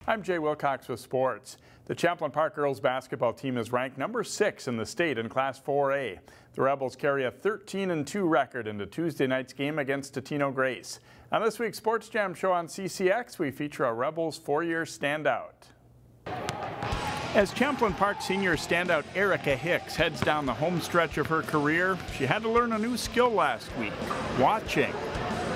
I'm Jay Wilcox with sports. The Champlin Park girls basketball team is ranked number 6 in the state in Class 4A. The Rebels carry a 13-2 record into Tuesday night's game against Totino Grace. On this week's Sports Jam show on CCX, we feature a Rebels 4-year standout. As Champlin Park senior standout Erica Hicks heads down the home stretch of her career, she had to learn a new skill last week: watching.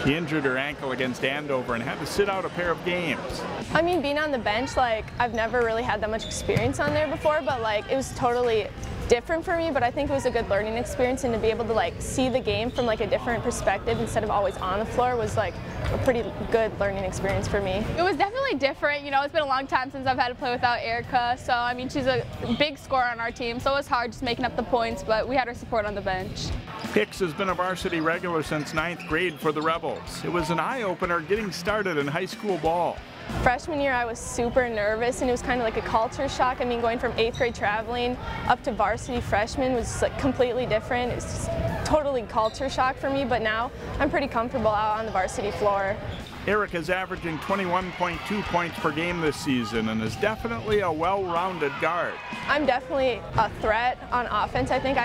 She injured her ankle against Andover and had to sit out a pair of games. I mean, being on the bench, I've never really had that much experience on there before, but it was totally different for me, but I think it was a good learning experience, and to be able to see the game from a different perspective instead of always on the floor was a pretty good learning experience for me. It was definitely different. You know, it's been a long time since I've had to play without Erica, so I mean, she's a big scorer on our team, so it was hard just making up the points, but we had her support on the bench. Hicks has been a varsity regular since 9th grade for the Rebels. It was an eye-opener getting started in high school ball. Freshman year I was super nervous, and it was kind of like a culture shock. I mean, going from 8th grade traveling up to varsity freshman was completely different. It's just totally culture shock for me, but now I'm pretty comfortable out on the varsity floor. Erica's averaging 21.2 points per game this season and is definitely a well-rounded guard. I'm definitely a threat on offense. I think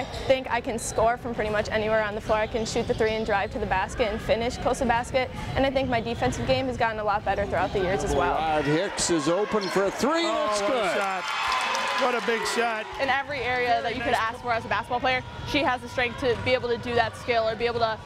I can score from pretty much anywhere on the floor. I can shoot the 3 and drive to the basket and finish close to the basket. And I think my defensive game has gotten a lot better throughout the years as well. Hicks is open for a 3. That's good. What a shot. What a big shot. In every area that you could ask for as a basketball player, she has the strength to be able to do that skill or be able to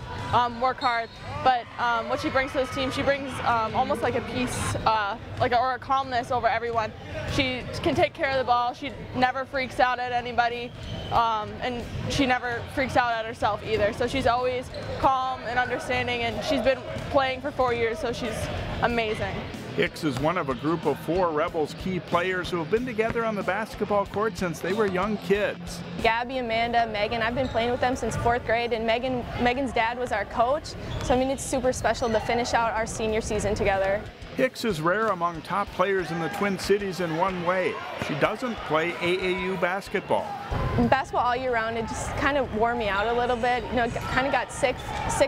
work hard. But what she brings to this team, she brings almost like a peace, or a calmness over everyone. She can take care of the ball. She never freaks out at anybody, and she never freaks out at herself either. So she's always calm and understanding, and she's been playing for 4 years, so she's amazing. Hicks is one of a group of 4 Rebels key players who have been together on the basketball court since they were young kids. Gabby, Amanda, Megan, I've been playing with them since 4th grade, and Megan's dad was our coach, so I mean, it's super special to finish out our senior season together. Hicks is rare among top players in the Twin Cities in one way: she doesn't play AAU basketball. Basketball all year round, it just kind of wore me out a little bit. You know, kind of got sick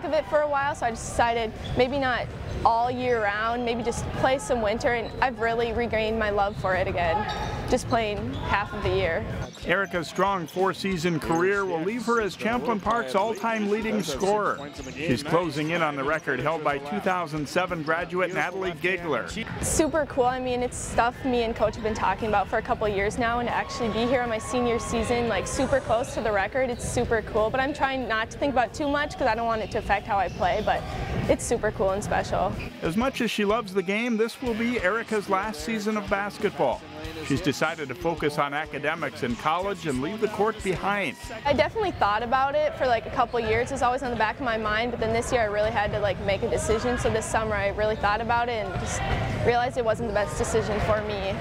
of it for a while, so I just decided maybe not all year round, maybe just play some winter, and I've really regained my love for it again, just playing half of the year. Erica's strong 4-season career will leave her as Champlin Park's all-time leading scorer. She's closing in on the record held by 2007 graduate Natalie Gigler. Super cool. I mean, it's stuff me and Coach have been talking about for a couple of years now, and to actually be here on my senior season, super close to the record, it's super cool. But I'm trying not to think about it too much because I don't want it to affect how I play, but it's super cool and special. As much as she loves the game, this will be Erica's last season of basketball. She's decided to focus on academics in college and leave the court behind. I definitely thought about it for a couple years. It's always on the back of my mind, but then this year I really had to make a decision. So this summer I really thought about it and just realized it wasn't the best decision for me.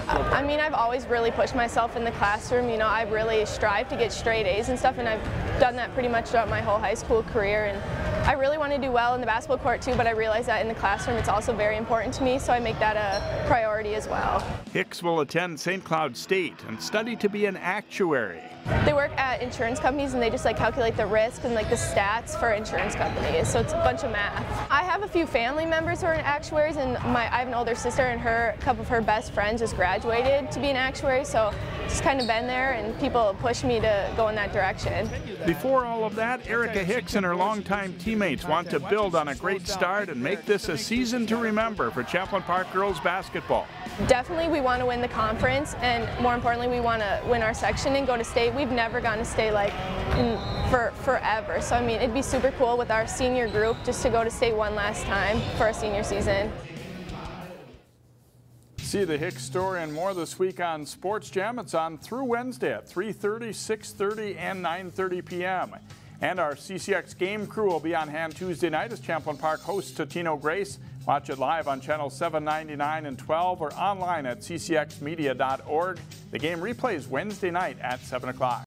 I mean, I've always really pushed myself in the classroom. You know, I really strive to get straight A's and stuff, and I've done that pretty much throughout my whole high school career. And I really want to do well in the basketball court too, but I realize that in the classroom it's also very important to me, so I make that a priority as well. Hicks will attend St. Cloud State and study to be an actuary. They work at insurance companies, and they just calculate the risk and the stats for insurance companies, so it's a bunch of math. I have a few family members who are actuaries, and I have an older sister, and a couple of her best friends just graduated to be an actuary, so just kind of been there, and people push me to go in that direction. Before all of that, Erica Hicks and her longtime teammates want to build on a great start and make this a season to remember for Champlin Park girls basketball. Definitely we want to win the conference, and more importantly we want to win our section and go to state. We've never gone to state for forever, so I mean, it'd be super cool with our senior group just to go to state one last time for our senior season. See the Hicks story and more this week on Sports Jam. It's on through Wednesday at 3:30, 6:30, and 9:30 p.m. And our CCX game crew will be on hand Tuesday night as Champlin Park hosts Totino Grace. Watch it live on channels 799 and 12 or online at ccxmedia.org. The game replays Wednesday night at 7 o'clock.